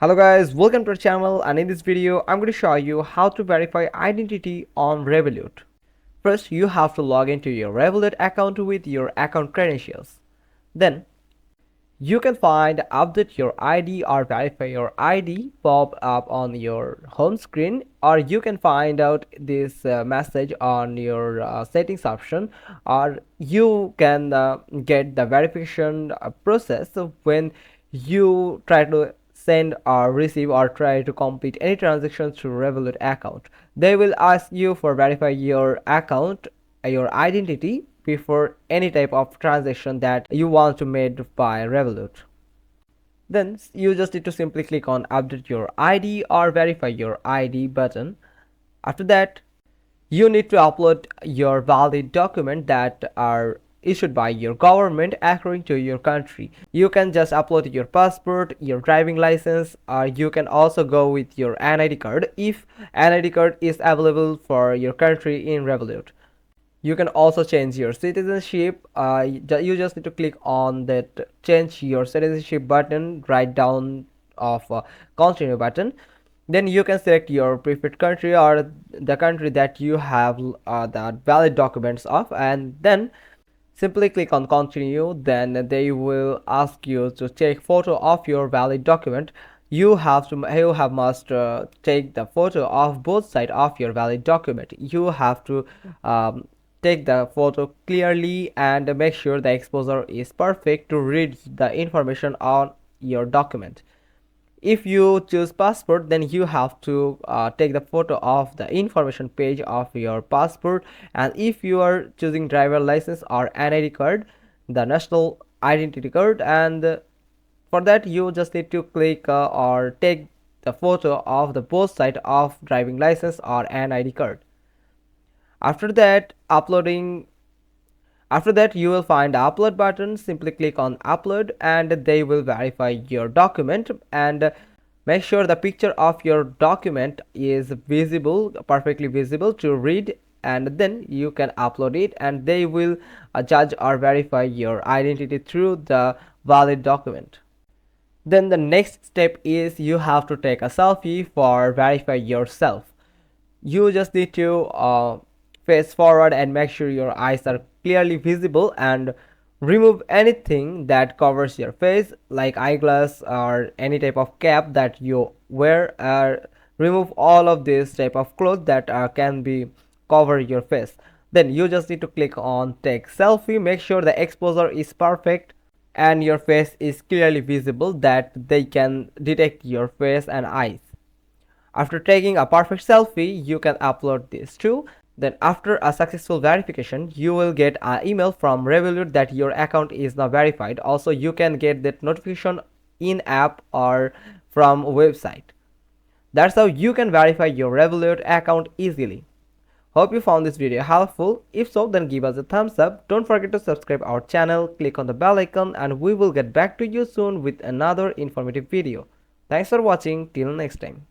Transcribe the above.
Hello guys, welcome to our channel, and in this video I'm going to show you how to verify identity on Revolut. First, you have to log into your Revolut account with your account credentials. Then you can find update your ID or verify your ID pop up on your home screen, or you can find out this message on your settings option, or you can get the verification process when you try to send or receive or try to complete any transactions through Revolut account. They will ask you for verify your account, your identity before any type of transaction that you want to made by Revolut. Then you just need to simply click on update your ID or verify your ID button. After that, you need to upload your valid document that are issued by your government according to your country. You can just upload your passport, your driving license, or you can also go with your NID card if NID card is available for your country in Revolut. You can also change your citizenship. You just need to click on that change your citizenship button right down of continue button. Then you can select your preferred country or the country that you have the valid documents of, and then simply click on continue. Then they will ask you to take photo of your valid document. You must take the photo of both sides of your valid document. You have to take the photo clearly and make sure the exposure is perfect to read the information on your document. If you choose passport, then you have to take the photo of the information page of your passport, and if you are choosing driver license or NID card, the national identity card, and for that you just need to click or take the photo of the both side of driving license or NID card. After that you will find the upload button. Simply click on upload and they will verify your document, and make sure the picture of your document is visible, perfectly visible to read, and then you can upload it, and they will judge or verify your identity through the valid document. Then the next step is you have to take a selfie for verify yourself. You just need to face forward and make sure your eyes are clearly visible, and remove anything that covers your face like eyeglass or any type of cap that you wear. Remove all of this type of clothes that can be cover your face. Then you just need to click on take selfie. Make sure the exposure is perfect and your face is clearly visible, that they can detect your face and eyes. After taking a perfect selfie, you can upload this too. Then after a successful verification, you will get an email from Revolut that your account is now verified. Also, you can get that notification in app or from website. That's how you can verify your Revolut account easily. Hope you found this video helpful. If so, then give us a thumbs up. Don't forget to subscribe our channel, click on the bell icon, and we will get back to you soon with another informative video. Thanks for watching. Till next time.